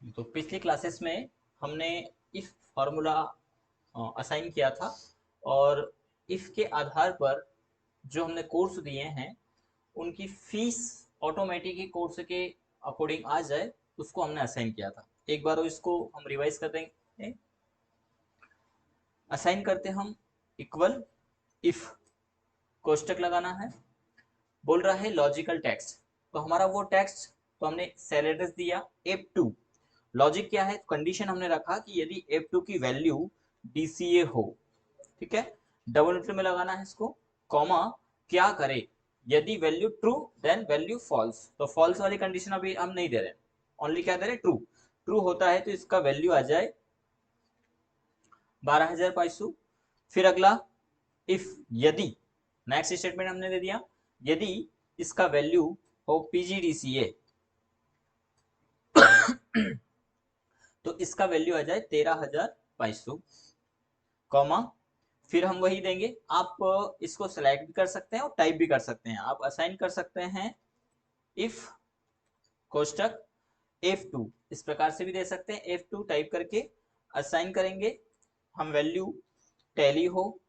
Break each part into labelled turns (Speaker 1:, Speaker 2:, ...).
Speaker 1: तो पिछली क्लासेस में हमने इफ फॉर्मूला असाइन किया था और इफ के आधार पर जो हमने कोर्स दिए हैं उनकी फीस ऑटोमेटिक ही कोर्स के अकॉर्डिंग आ जाए, उसको हमने असाइन किया था। एक बार इसको हम रिवाइज कर देंगे। असाइन करते हम इक्वल इफ, कोष्टक लगाना है, बोल रहा है लॉजिकल टेक्स्ट, तो हमारा वो टेक्स्ट तो हमने सेल एड्रेस दिया F2। लॉजिक क्या है, कंडीशन हमने रखा कि यदि F2 की वैल्यू DCA हो, ठीक है, डबल इंटरवल में लगाना है इसको, कॉमा क्या करे, यदि value true then value false. तो फॉल्स वाली कंडीशन अभी हम नहीं दे रहे, ओनली क्या दे रहे, ट्रू। ट्रू होता है तो इसका वैल्यू आ जाए 12,500। फिर अगला इफ, यदि, नेक्स्ट स्टेटमेंट हमने दे दिया, यदि इसका वैल्यू हो PGDCA तो इसका वैल्यू आ जाए 13,500, कॉमा फिर हम वही देंगे। आप इसको सेलेक्ट भी कर सकते हैं और टाइप भी कर सकते हैं। आप असाइन कर सकते हैं इफ कोष्टक F2, इस प्रकार से भी दे सकते हैं। F2 टाइप करके असाइन करेंगे हम, वैल्यू टैली हो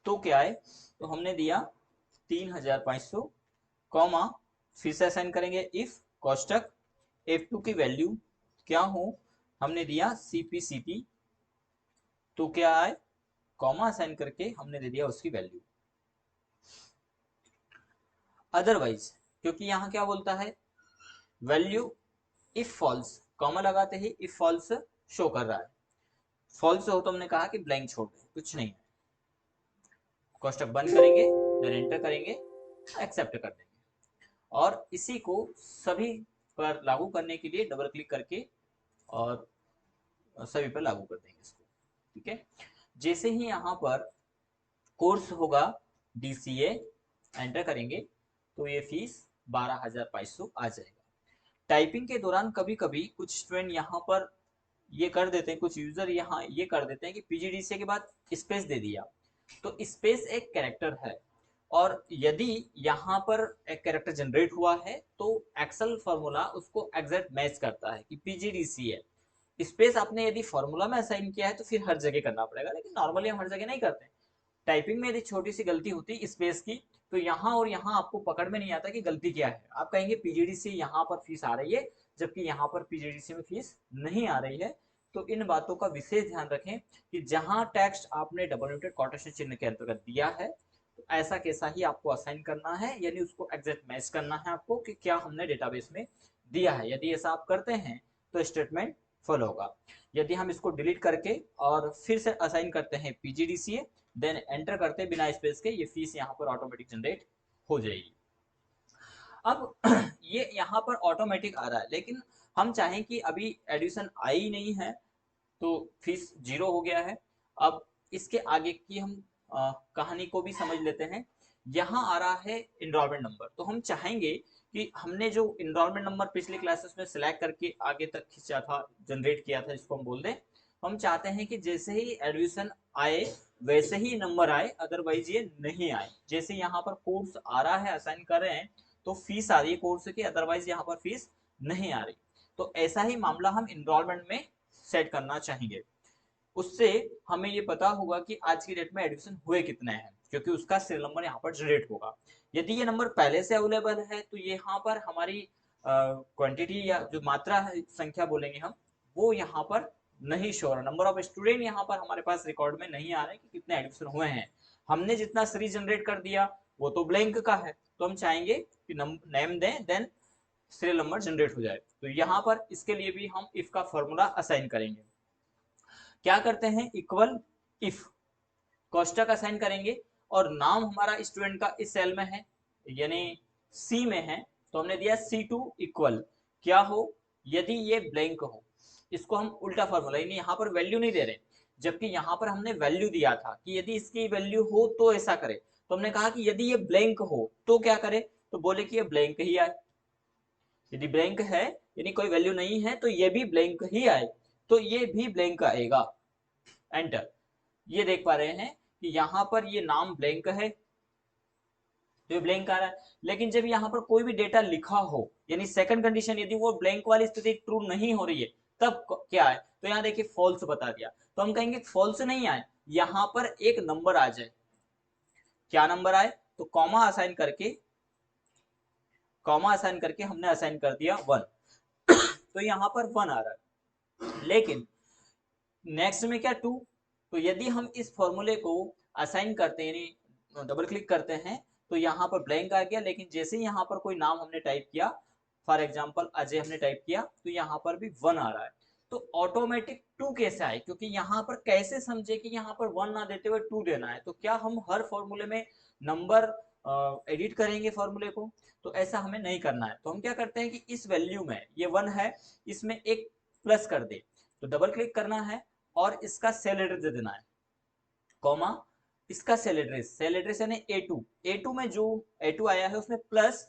Speaker 1: तो क्या है, तो हमने दिया 3,500, कॉमा फिर से असाइन करेंगे इफ कोष्टक F2 की वैल्यू क्या हो, हमने दिया CPCT तो क्या आए, कॉमा असाइन करके हमने दे दिया उसकी वैल्यू। अदरवाइज, क्योंकि यहाँ क्या बोलता है, वैल्यू इफ फॉल्स, कॉमा लगाते ही इफ फॉल्स शो कर रहा है। फॉल्स हो तो हमने कहा कि ब्लैंक छोड़ दे, कुछ नहीं है। कोष्टक बंद करेंगे, देन एंटर करेंगे, एक्सेप्ट कर देंगे और इसी को सभी पर लागू करने के लिए डबल क्लिक करके और सभी पर लागू कर देंगे इसको, ठीक है। जैसे ही यहाँ पर कोर्स होगा DCA, एंटर करेंगे तो ये फीस 12,500 आ जाएगा। टाइपिंग के दौरान कभी कभी कुछ स्टूडेंट यहाँ पर ये कर देते हैं, कुछ यूजर यहाँ ये कर देते हैं कि PGDCA के बाद स्पेस दे दिया। तो स्पेस एक कैरेक्टर है और यदि यहाँ पर एक कैरेक्टर जनरेट हुआ है तो एक्सेल फॉर्मूला उसको एग्जैक्ट मैच करता है कि PGDCA। स्पेस आपने यदि फॉर्मूला में असाइन किया है तो फिर हर जगह करना पड़ेगा, लेकिन नॉर्मली हम हर जगह नहीं करते। टाइपिंग में यदि छोटी सी गलती होती स्पेस की तो यहाँ और यहाँ आपको पकड़ में नहीं आता कि गलती क्या है। आप कहेंगे PGDCA यहाँ पर फीस आ रही है, जबकि यहाँ पर PGDCA में फीस नहीं आ रही है। तो इन बातों का विशेष ध्यान रखें कि जहां टेक्स्ट आपने डबल नोटेड कोटेशन चिन्ह के अंतर्गत दिया है तो ऐसा कैसा ही आपको असाइन करना है, यानी उसको एग्जैक्ट मैच करना है आपको कि क्या हमने डेटाबेस में दिया है। यदि ऐसा आप करते हैं तो स्टेटमेंट फॉलो होगा। यदि हम इसको डिलीट करके और फिर से असाइन करते हैं PGDCA, देन एंटर करते बिना स्पेस के, ये फीस यहाँ पर ऑटोमेटिक जनरेट हो जाएगी। अब ये यहाँ पर ऑटोमेटिक आ रहा है, लेकिन हम चाहें कि अभी एडिशन आई नहीं है तो फीस 0 हो गया है। अब इसके आगे की हम कहानी को भी समझ लेते हैं। यहाँ आ रहा है इनरोलमेंट नंबर, तो हम चाहेंगे कि हमने जो इनरोलमेंट नंबर पिछली क्लासेस में सिलेक्ट करके आगे तक खींचा था, जनरेट किया था, इसको हम बोल दें। हम चाहते हैं कि जैसे ही एडमिशन आए वैसे ही नंबर आए, अदरवाइज ये नहीं आए। जैसे यहाँ पर कोर्स आ रहा है, असाइन कर रहे हैं तो फीस आ रही है कोर्स की, अदरवाइज यहाँ पर फीस नहीं आ रही। तो ऐसा ही मामला हम इनरोलमेंट में सेट करना चाहेंगे। उससे हमें ये पता होगा कि आज की डेट में एडमिशन हुए कितने हैं, क्योंकि उसका सीरियल नंबर यहाँ पर जनरेट होगा। यदि ये नंबर पहले से अवेलेबल है तो ये यहाँ पर हमारी क्वांटिटी या जो मात्रा है, संख्या बोलेंगे हम, वो यहाँ पर नहीं शो रहा। नंबर ऑफ स्टूडेंट यहाँ पर हमारे पास रिकॉर्ड में नहीं आ रहे कि कितने एडमिशन हुए हैं। हमने जितना सीरीज जनरेट कर दिया वो तो ब्लैंक का है, तो हम चाहेंगे कि नेम दें, देन सीरियल नंबर जनरेट हो जाए। तो यहाँ पर इसके लिए भी हम इफ का फॉर्मूला असाइन करेंगे। क्या करते हैं, इक्वल इफ, कोष्टक असाइन करेंगे और नाम हमारा स्टूडेंट का इस सेल में है यानी सी में है, तो हमने दिया C2 इक्वल क्या हो, यदि ये ब्लैंक हो। इसको हम उल्टा फॉर्मूला, यानी यहाँ पर वैल्यू नहीं दे रहे, जबकि यहाँ पर हमने वैल्यू दिया था कि यदि इसकी वैल्यू हो तो ऐसा करे। तो हमने कहा कि यदि ये ब्लैंक हो तो क्या करे, तो बोले कि ये ब्लैंक ही आए। यदि ब्लैंक है यानी कोई वैल्यू नहीं है तो ये भी ब्लैंक ही आए, तो ये भी ब्लैंक आएगा। एंटर। ये देख पा रहे हैं कि यहाँ पर ये नाम ब्लैंक है, तो ये ब्लैंक आ रहा है। लेकिन जब यहाँ पर कोई भी डेटा लिखा हो, यानी सेकंड कंडीशन यदि वो ब्लैंक वाली स्थिति ट्रू नहीं हो रही है, तब क्या है, तो यहाँ देखिए फॉल्स बता दिया, तो हम कहेंगे फॉल्स नहीं आए, यहाँ पर एक नंबर आ जाए। क्या नंबर आए, तो कॉमा असाइन करके हमने असाइन कर दिया 1, तो यहाँ पर 1 आ रहा है। लेकिन नेक्स्ट में क्या 2, तो यदि हम इस फॉर्मूले को असाइन करते हैं, यानी डबल क्लिक करते हैं, तो यहाँ पर ब्लैंक आ गया। लेकिन जैसे ही यहाँ पर कोई नाम हमने टाइप किया, फॉर एग्जाम्पल अजय हमने टाइप किया, तो यहाँ पर भी 1 आ रहा है। तो ऑटोमेटिक 2 कैसे आए, क्योंकि यहाँ पर कैसे समझे कि यहाँ पर 1 ना देते हुए 2 देना है। तो क्या हम हर फॉर्मूले में नंबर एडिट करेंगे फॉर्मूले को, तो ऐसा हमें नहीं करना है। तो हम क्या करते हैं कि इस वैल्यू में ये 1 है, इसमें एक प्लस कर दे, तो डबल क्लिक करना है और इसका सेल एड्रेस दे देना है, कॉमा इसका सेल एड्रेस यानी A2 में जो A2 आया है उसमें प्लस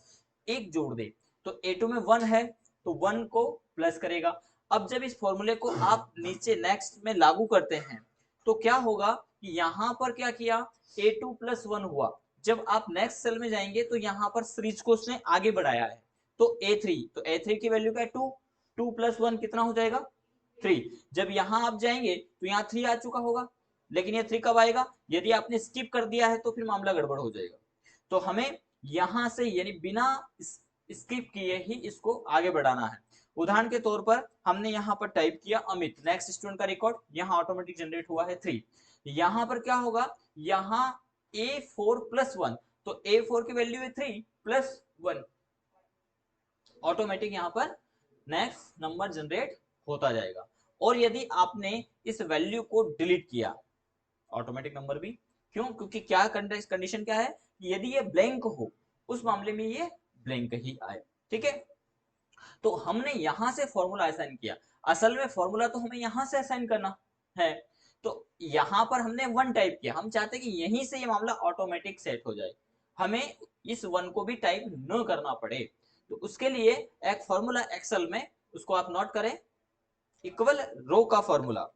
Speaker 1: 1 जोड़ दे, तो A2 में 1 है तो 1 को प्लस करेगा। अब जब इस फॉर्मूले को आप नीचे नेक्स्ट में लागू करते हैं, तो क्या होगा कि यहाँ पर क्या किया, A2 प्लस 1 हुआ। जब आप नेक्स्ट सेल में जाएंगे तो यहाँ पर सीरीज को उसने आगे बढ़ाया है, तो A3 की वैल्यू क्या है 2, 2 प्लस 1 कितना हो जाएगा 3। जब यहाँ आप जाएंगे तो यहाँ 3 आ चुका होगा, लेकिन ये 3 कब आएगा, यदि आपने स्किप कर दिया है तो फिर मामला गड़बड़ हो जाएगा। तो हमें यहां से यानी बिना स्किप किए ही इसको आगे बढ़ाना है। उदाहरण के तौर पर हमने यहाँ पर टाइप किया अमित, नेक्स्ट स्टूडेंट का रिकॉर्ड यहाँ ऑटोमेटिक जनरेट हुआ है 3। यहाँ पर क्या होगा, यहाँ A4 प्लस 1, तो A4 की वैल्यू है 3 प्लस 1, ऑटोमेटिक यहाँ पर नेक्स्ट नंबर जनरेट होता जाएगा। और यदि आपने इस वैल्यू को डिलीट किया, ऑटोमेटिक नंबर भी, क्यों, क्योंकि क्या कंडीशन क्या है कि यदि ये ब्लैंक हो उस मामले में ये ब्लैंक ही आए। ठीक है, तो हमने यहां से फॉर्मूला असाइन किया, असल में फॉर्मूला तो हमें यहां से असाइन करना है। तो यहां पर हमने 1 टाइप किया, हम चाहते हैं कि यहीं से ये मामला ऑटोमेटिक सेट हो जाए, हमें इस 1 को भी टाइप न करना पड़े। तो उसके लिए एक फॉर्मूला एक्सेल में, उसको आप नोट करें, इक्वल रो का फॉर्मूला।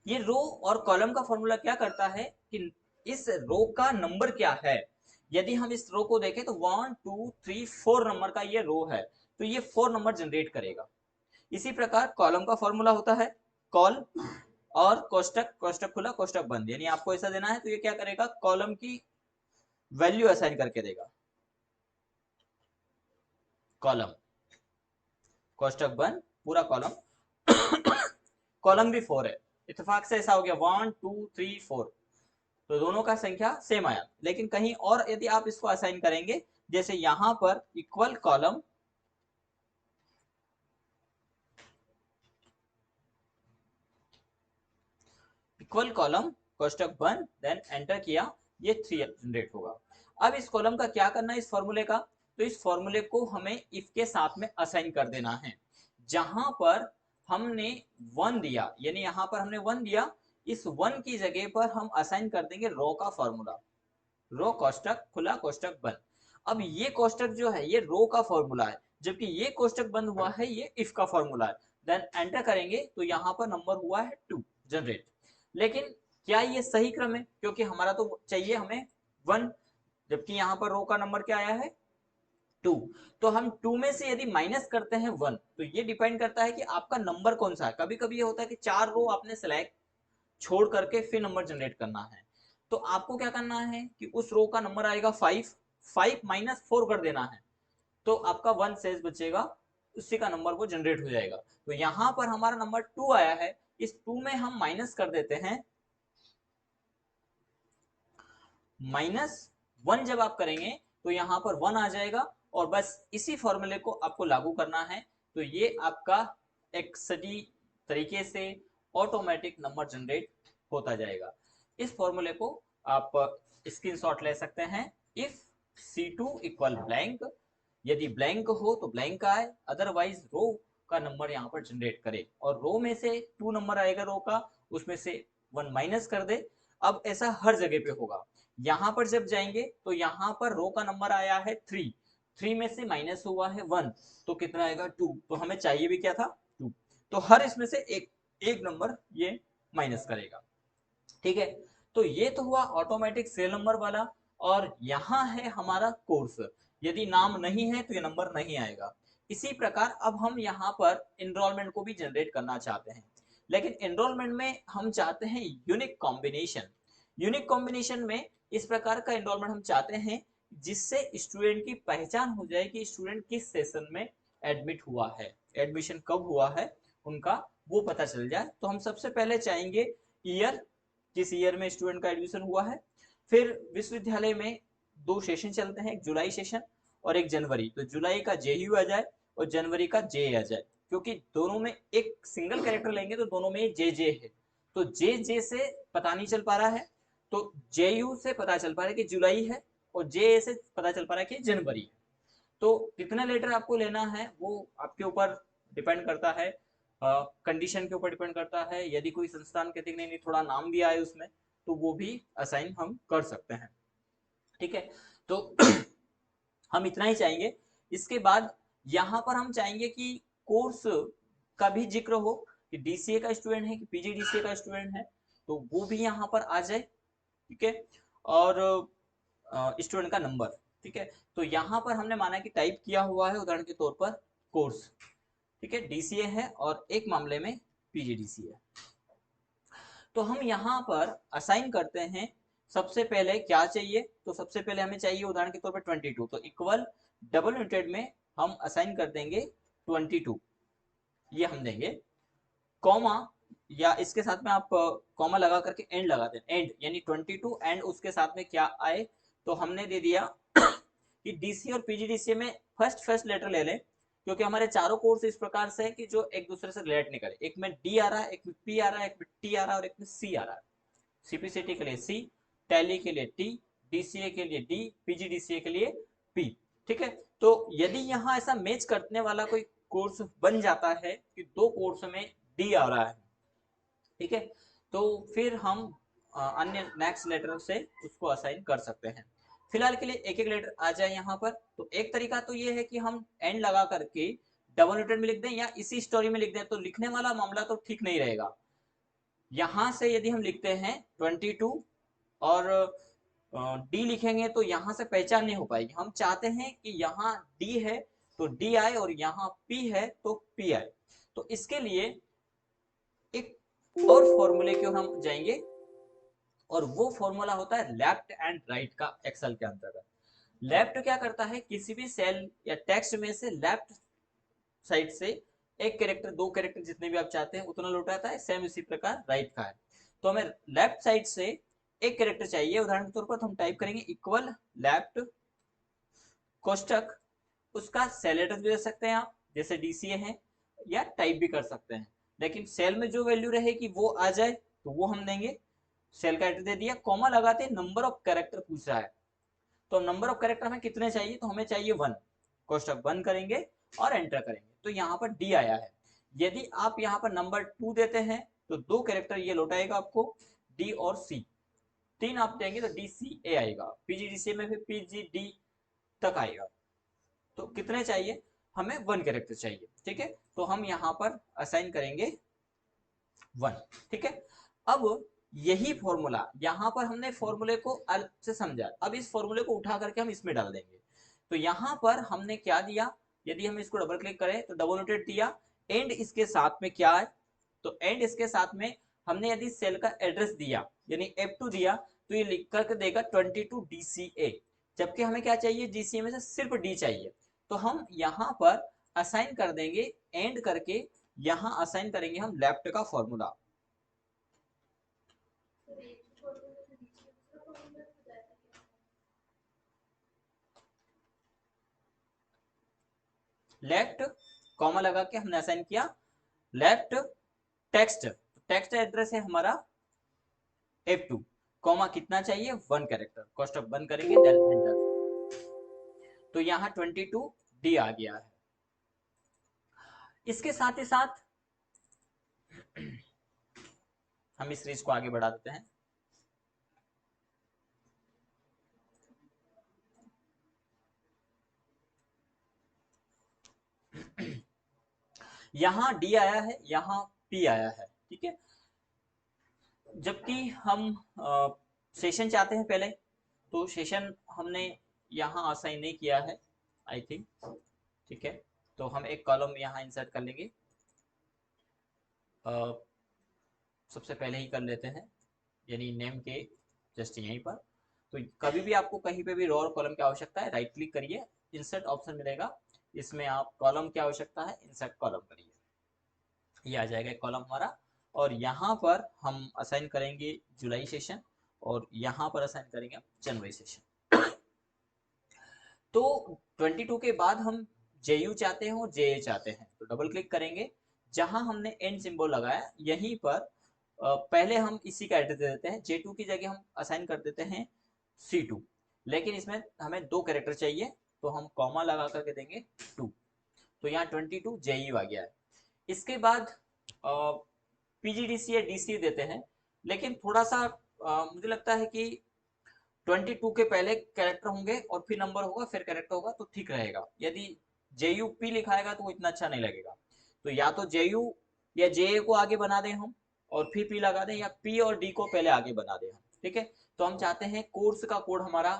Speaker 1: ये रो और कॉलम का फॉर्मूला क्या करता है कि इस रो का नंबर क्या है, यदि हम इस रो को देखें तो 1 2 3 4 नंबर का ये रो है, तो ये 4 नंबर जनरेट करेगा। इसी प्रकार कॉलम का फॉर्मूला होता है कॉल और कोष्टक, कोष्टक खुला कोष्टक बंद, यानी आपको ऐसा देना है तो ये क्या करेगा, कॉलम की वैल्यू असाइन करके देगा, कॉलम कोष्टक बंद पूरा कॉलम कॉलम भी 4 है, इत्तेफाक से ऐसा हो गया 1 2 3 4, तो दोनों का संख्या सेम आया। लेकिन कहीं और यदि आप इसको असाइन करेंगे, जैसे यहां पर इक्वल कॉलम कोष्टक बंद, देन एंटर किया, ये 3 जनरेट होगा। अब इस कॉलम का क्या करना है, इस फॉर्मूले का, तो इस फॉर्मूले को हमें इफ के साथ में असाइन कर देना है। जहां पर हमने 1 दिया, यानी यहां पर हमने 1 दिया, इस 1 की जगह पर हम असाइन कर देंगे रो का फॉर्मूला, रो कोष्टक खुला कोष्टक बंद। अब ये कोष्टक जो है ये रो का फॉर्मूला है, जबकि ये कोष्टक बंद हुआ है ये इफ का फॉर्मूला है। देन एंटर करेंगे तो यहाँ पर नंबर हुआ है 2 जनरेट। लेकिन क्या ये सही क्रम है, क्योंकि हमारा तो चाहिए हमें 1, जबकि यहाँ पर रो का नंबर क्या आया है 2। तो हम 2 में से यदि माइनस करते हैं 1, तो ये डिपेंड करता है कि आपका नंबर कौन सा है। कभी कभी ये होता है कि 4 रो आपने सेलेक्ट छोड़ करके फिर नंबर जनरेट करना है, तो आपको क्या करना है कि उस रो का नंबर आएगा 5, 5 माइनस 4 कर देना है, तो आपका 1 शेष बचेगा, उसी का नंबर वो जनरेट हो जाएगा। तो यहाँ पर हमारा नंबर 2 आया है, इस 2 में हम माइनस कर देते हैं, -1 जब आप करेंगे तो यहाँ पर 1 आ जाएगा, और बस इसी फॉर्मूले को आपको लागू करना है, तो ये आपका एक सही तरीके से ऑटोमेटिक नंबर जनरेट होता जाएगा। इस फॉर्मूले को आप स्क्रीनशॉट ले सकते हैं, इफ C2 इक्वल ब्लैंक, यदि ब्लैंक हो तो ब्लैंक आए, अदरवाइज रो का नंबर यहाँ पर जनरेट करे, और रो में से 2 नंबर आएगा रो का, उसमें से 1 माइनस कर दे। अब ऐसा हर जगह पे होगा, यहाँ पर जब जाएंगे तो यहाँ पर रो का नंबर आया है 3, 3 में से माइनस हुआ है 1, तो कितना आएगा 2, तो हमें चाहिए भी क्या था 2, तो हर इसमें से एक एक नंबर ये माइनस करेगा। ठीक है, तो ये तो हुआ ऑटोमेटिक सेल नंबर वाला। और यहाँ है हमारा कोर्स। यदि नाम नहीं है तो ये नंबर नहीं आएगा। इसी प्रकार अब हम यहाँ पर एनरोलमेंट को भी जनरेट करना चाहते हैं, लेकिन एनरोलमेंट में हम चाहते हैं यूनिक कॉम्बिनेशन। यूनिक कॉम्बिनेशन में इस प्रकार का एनरोलमेंट हम चाहते हैं जिससे स्टूडेंट की पहचान हो जाए कि स्टूडेंट किस सेशन में एडमिट हुआ है, एडमिशन कब हुआ है उनका वो पता चल जाए। तो हम सबसे पहले चाहेंगे ईयर, किस ईयर में स्टूडेंट का एडमिशन हुआ है। फिर विश्वविद्यालय में दो सेशन चलते हैं, एक जुलाई सेशन और एक जनवरी। तो जुलाई का JU आ जाए और जनवरी का J आ जाए, क्योंकि दोनों में एक सिंगल कैरेक्टर लेंगे तो दोनों में JJ है, तो JJ से पता नहीं चल पा रहा है, तो JU से पता चल पा रहा है कि जुलाई है और JA से पता चल पा रहा है कि जनवरी है। तो कितना लेटर आपको लेना है वो आपके ऊपर डिपेंड करता है, कंडीशन के ऊपर डिपेंड करता है। यदि कोई संस्थान कहते हैं नहीं थोड़ा नाम भी आए उसमें, तो वो भी असाइन हम कर सकते हैं। ठीक है, तो हम इतना ही चाहेंगे। इसके बाद यहाँ पर हम चाहेंगे कि कोर्स का भी जिक्र हो कि DCA का स्टूडेंट है कि PGDCA का स्टूडेंट है, तो वो भी यहाँ पर आ जाए। ठीक है, और स्टूडेंट का नंबर। ठीक है, तो यहाँ पर हमने माना कि टाइप किया हुआ है उदाहरण के तौर पर कोर्स। ठीक है, DCA है और एक मामले में PGDCA है। तो हम यहाँ पर असाइन करते हैं। सबसे पहले क्या चाहिए, तो सबसे पहले हमें चाहिए उदाहरण के तौर पर 22, तो इक्वल डबल यूनिटेड में हम असाइन कर देंगे 22, ये हम देंगे। कॉमा या इसके साथ में आप कॉमा लगा करके एंड लगा दें, एंड यानी 22 एंड उसके साथ में क्या आए, तो हमने दे दिया कि DC और PGDCA में फर्स्ट लेटर ले लें, क्योंकि हमारे चारों कोर्स इस प्रकार से है कि जो एक दूसरे से रिलेट नहीं करे। एक में D आ रहा है, एक में P आ रहा है, एक में T आ रहा है और एक में C आ रहा है। CPCT के लिए C, टैली के लिए T, DCA के लिए D, PGDCA के लिए P। ठीक है, तो यदि यहाँ ऐसा मैच करने वाला कोई कोर्स बन जाता है कि दो कोर्स में D आ रहा है, ठीक है, तो फिर हम अन्य नेक्स्ट लेटर से उसको असाइन कर सकते हैं। फिलहाल के लिए एक एक लेटर आ जाए यहाँ पर। तो एक तरीका तो ये है कि हम एंड लगा करके डबल नोटेड में लिख दें या इसी स्टोरी में लिख दें, तो लिखने वाला मामला तो ठीक नहीं रहेगा। यहां से यदि हम लिखते हैं 22 और D लिखेंगे तो यहां से पहचान नहीं हो पाएगी। हम चाहते हैं कि यहाँ D है तो D आए और यहाँ P है तो P आए। तो इसके लिए एक और फॉर्मूले की ओर हम जाएंगे और वो फॉर्मूला होता है लेफ्ट एंड राइट का एक्सेल के अंतर्गत। लेफ्ट क्या करता है, किसी भी सेल या टेक्स्ट में से लेफ्ट साइड से एक कैरेक्टर, दो कैरेक्टर जितने भी आप चाहते हैं उतना लौटाता है। सेम इसी प्रकार राइट का है, तो हमें लेफ्ट साइड से एक कैरेक्टर चाहिए। उदाहरण के तौर पर हम टाइप करेंगे इक्वल लेफ्ट कोष्टक, उसका सेल एड्रेस भी दे सकते हैं आप जैसे DCA है, या टाइप भी कर सकते हैं, लेकिन सेल में जो वैल्यू रहेगी वो आ जाए तो वो हम देंगे। सेल का एड्रेस दे दिया, कॉमा लगाते नंबर ऑफ कैरेक्टर पूछ रहा है, तो नंबर ऑफ कैरेक्टर हमें कितने चाहिए, तो हमें चाहिए 1, कोष्टक बंद करेंगे और एंटर करेंगे, तो यहाँ पर D आया है। यदि आप यहाँ पर नंबर 2 देते हैं तो दो कैरेक्टर ये लौटाएगा आपको, D और C। 3 आप देंगे तो DCA आएगा, PGDCA में फिर PGD तक आएगा। तो कितने चाहिए, हमें 1 कैरेक्टर चाहिए। ठीक है, तो हम यहाँ पर असाइन करेंगे 1। ठीक है, अब यही फॉर्मूला यहाँ पर हमने फॉर्मूले को अलग से समझा, अब इस फॉर्मूले को उठा करके हम इसमें डाल देंगे। तो यहाँ पर हमने क्या दिया, यदि हम इसको डबल क्लिक करें तो डबल नोटेड दिया, एंड इसके साथ में क्या है, तो एंड इसके साथ में हमने यदि सेल का एड्रेस दिया यानी F2 दिया, तो ये लिख करके देगा 22 DCA, जबकि हमें क्या चाहिए, DCA में से सिर्फ D चाहिए। तो हम यहाँ पर असाइन कर देंगे एंड करके, यहाँ असाइन करेंगे हम लेफ्ट का फॉर्मूला। लेफ्ट कॉमा लगा के हमने असाइन किया लेफ्ट टेक्स्ट, टेक्स्ट एड्रेस है हमारा F2, कॉमा कितना चाहिए 1 कैरेक्टर, कोष्टक बंद करेंगे देन एंटर, तो यहाँ 22 D आ गया है। इसके साथ ही साथ हम इस सीरीज को आगे बढ़ा देते हैं। यहाँ D आया है, यहाँ P आया है। ठीक है, जबकि हम सेशन चाहते हैं पहले, तो सेशन हमने यहाँ असाइन नहीं किया है आई थिंक, ठीक है। तो हम एक कॉलम यहाँ इंसर्ट कर लेंगे, सबसे पहले ही कर लेते हैं, यानी नेम के जस्ट यहीं पर। तो कभी भी आपको कहीं पे भी रो और कॉलम की आवश्यकता है, राइट क्लिक करिए, इंसर्ट ऑप्शन मिलेगा, इसमें आप कॉलम की आवश्यकता है, इंसर्ट कॉलम करिए, ये आ जाएगा एक कॉलम हमारा। और यहाँ पर हम असाइन करेंगे जुलाई सेशन, और यहाँ पर असाइन करेंगे जनवरी सेशन। तो 22 के बाद हम JU चाहते हैं और JA चाहते हैं, तो डबल क्लिक करेंगे, जहां हमने एंड सिंबल लगाया यहीं पर पहले हम इसी का एड्रेस दे देते हैं। J2 की जगह हम असाइन कर देते हैं C2, लेकिन इसमें हमें 2 कैरेक्टर चाहिए, तो हम कॉमा लगा करके देंगे 2, तो यहाँ 22 JU आ गया है। इसके बाद PGDC या DC देते हैं, लेकिन थोड़ा सा मुझे लगता है कि 22 के पहले कैरेक्टर होंगे और फिर नंबर होगा फिर कैरेक्टर होगा तो ठीक रहेगा। यदि JUP लिखाएगा तो वो इतना अच्छा नहीं लगेगा, तो या तो JU या JA को आगे बना दें हम और फिर P लगा दें, या P और D को पहले आगे बना दें हम, ठीक है। तो हम चाहते हैं कोर्स का कोड हमारा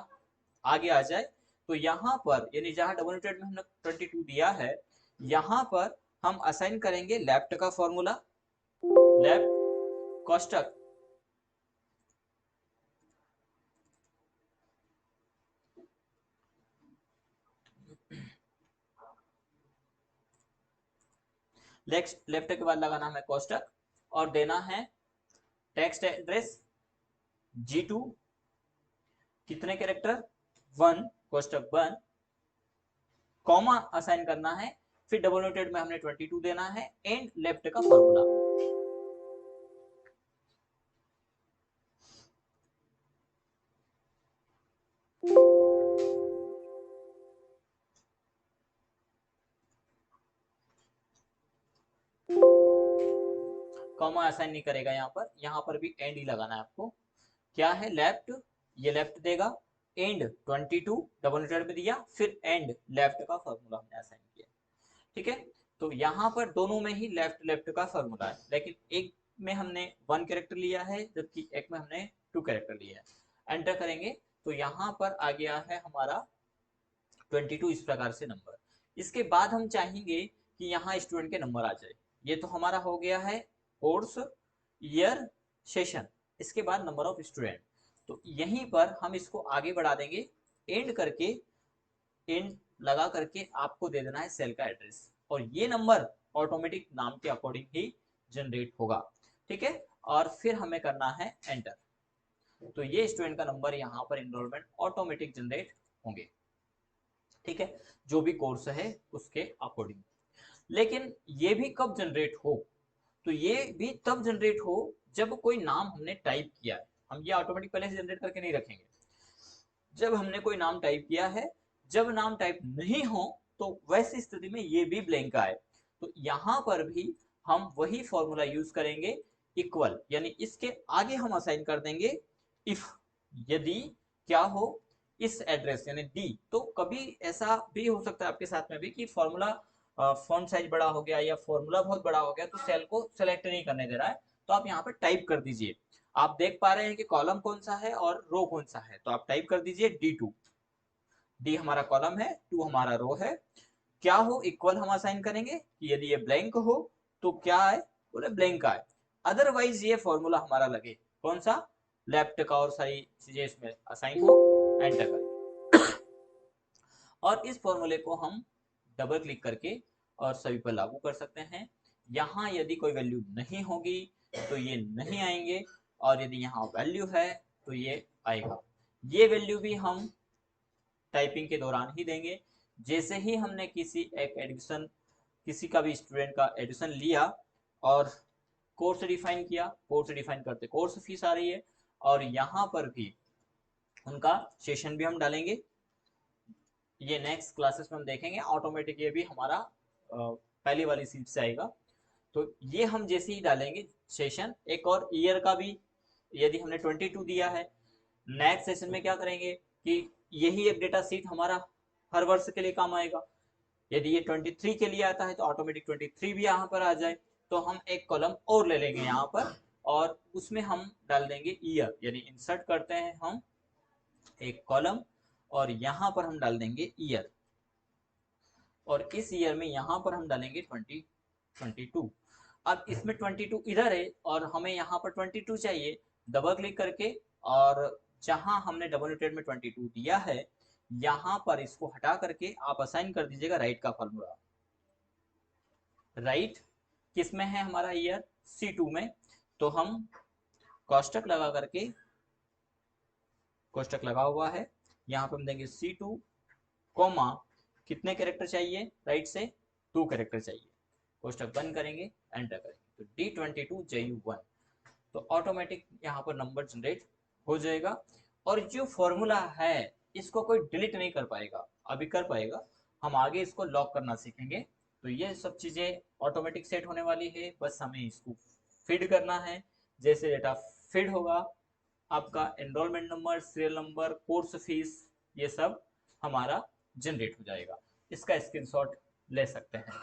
Speaker 1: आगे आ जाए, तो यहाँ पर यानी जहाँ डबल नोटेड में हमने 22 दिया है, यहाँ पर हम असाइन करेंगे लेफ्ट का फॉर्मूला, लेफ्ट कोष्टक लेफ्ट के बाद लगाना है कोष्टक, और देना है टेक्स्ट एड्रेस G2 कितने कैरेक्टर 1 कोष्टक 1, कॉमा असाइन करना है, फिर डबल नोटेड में हमने 22 देना है, एंड लेफ्ट का फॉर्मूला। कॉमा असाइन नहीं करेगा यहाँ पर भी एंड ही लगाना है आपको। क्या है लेफ्ट, ये लेफ्ट देगा, एंड 22 डबल नोटेड में दिया, फिर एंड लेफ्ट का फॉर्मूला हमने असाइन किया, ठीक है। तो यहाँ पर दोनों में ही लेफ्ट लेफ्ट का फॉर्मूला है, लेकिन एक में हमने 1 कैरेक्टर लिया है जबकि एक में हमने 2 कैरेक्टर लिया है। एंटर करेंगे तो यहाँ पर आ गया है हमारा 22 इस प्रकार से नंबर। इसके बाद हम चाहेंगे कि यहाँ स्टूडेंट के नंबर आ जाए। ये तो हमारा हो गया है कोर्स, ईयर, सेशन, इसके बाद नंबर ऑफ स्टूडेंट। तो यहीं पर हम इसको आगे बढ़ा देंगे, एंड करके, एंड लगा करके आपको दे देना है सेल का एड्रेस, और ये नंबर ऑटोमेटिक नाम के अकॉर्डिंग ही जनरेट होगा, ठीक है। और फिर हमें करना है एंटर, तो ये स्टूडेंट का नंबर यहाँ पर इनरोलमेंट ऑटोमेटिक जनरेट होंगे, ठीक है, जो भी कोर्स है उसके अकॉर्डिंग। लेकिन ये भी कब जनरेट हो, तो ये भी तब जनरेट हो जब कोई नाम हमने टाइप किया है। हम ये ऑटोमेटिक पहले से जनरेट करके नहीं रखेंगे, जब हमने कोई नाम टाइप किया है। जब नाम टाइप नहीं हो तो वैसी स्थिति में ये भी ब्लैंक आए, तो यहाँ पर भी हम वही फॉर्मूला यूज करेंगे, इक्वल, यानी इसके आगे हम असाइन कर देंगे इफ, यदि क्या हो इस एड्रेस यानी डी। तो कभी ऐसा भी हो सकता है आपके साथ में भी कि फॉर्मूला फॉन्ट साइज बड़ा हो गया या फॉर्मूला बहुत बड़ा हो गया, तो सेल को सेलेक्ट नहीं करने दे रहा है, तो आप यहाँ पर टाइप कर दीजिए। आप देख पा रहे हैं कि कॉलम कौन सा है और रो कौन सा है, तो आप टाइप कर दीजिए D2, डी हमारा कॉलम है, 2 हमारा रो है। क्या हो इक्वल हम असाइन करेंगे कि यदि ये ब्लैंक हो तो क्या आए, बोले ब्लैंक आए, अदरवाइज ये फॉर्मूला हमारा लगे कौन सा, लेफ्ट का, और सारी चीजें इसमें असाइन हो, एंटर करें। और इस फॉर्मूले को हम डबल क्लिक करके और सभी पर लागू कर सकते हैं। यहाँ यदि कोई वैल्यू नहीं होगी तो ये नहीं आएंगे, और यदि यहाँ वैल्यू है तो ये आएगा। ये वैल्यू भी हम टाइपिंग के दौरान ही देंगे। जैसे ही हमने किसी एक एडिशन, किसी का भी स्टूडेंट का एडिशन लिया और कोर्स डिफाइन किया, कोर्स डिफाइन करते कोर्स फीस आ रही है, और यहाँ पर भी उनका सेशन भी हम डालेंगे। ये नेक्स्ट क्लासेस में हम देखेंगे, ऑटोमेटिक ये भी हमारा पहली वाली सीट से आएगा। तो ये हम जैसे ही डालेंगे सेशन, एक और ईयर का भी यदि हमने 22 दिया है, नेक्स्ट सेशन में क्या करेंगे कि यही एक डेटा सीट हमारा हर वर्ष के लिए काम आएगा। यदि ये 23 के लिए आता है तो ऑटोमेटिक 23 भी यहाँ पर आ जाए, तो हम एक कॉलम और ले लेंगे यहाँ पर, और उसमें हम डाल देंगे ईयर, यानी इंसर्ट करते हैं हम एक कॉलम, और यहाँ पर हम डाल देंगे ईयर, और इस ईयर में यहाँ पर हम डालेंगे 2022। अब इसमें 22 इधर है और हमें यहाँ पर 22 चाहिए, डबल क्लिक करके, और जहां हमने डबल नोटेड में 22 दिया है यहाँ पर इसको हटा करके आप असाइन कर दीजिएगा राइट का फॉर्मूला। राइट किस में है हमारा ईयर, C2 में, तो हम कोष्टक लगा करके, कोष्टक लगा हुआ है, यहाँ पे हम देंगे C2 कॉमा, कितने कैरेक्टर चाहिए राइट से, 2 कैरेक्टर चाहिए, कोष्टक बंद करेंगे, एंटर करेंगे, तो D22JU1, तो ऑटोमेटिक यहाँ पर नंबर जनरेट हो जाएगा। और जो फॉर्मूला है इसको कोई डिलीट नहीं कर पाएगा, अभी कर पाएगा, हम आगे इसको लॉक करना सीखेंगे। तो ये सब चीजें ऑटोमेटिक सेट होने वाली है, बस हमें इसको फीड करना है। जैसे डेटा फीड होगा, आपका enrolment number, serial number, course fees, ये सब हमारा जनरेट हो जाएगा। इसका स्क्रीनशॉट ले सकते हैं।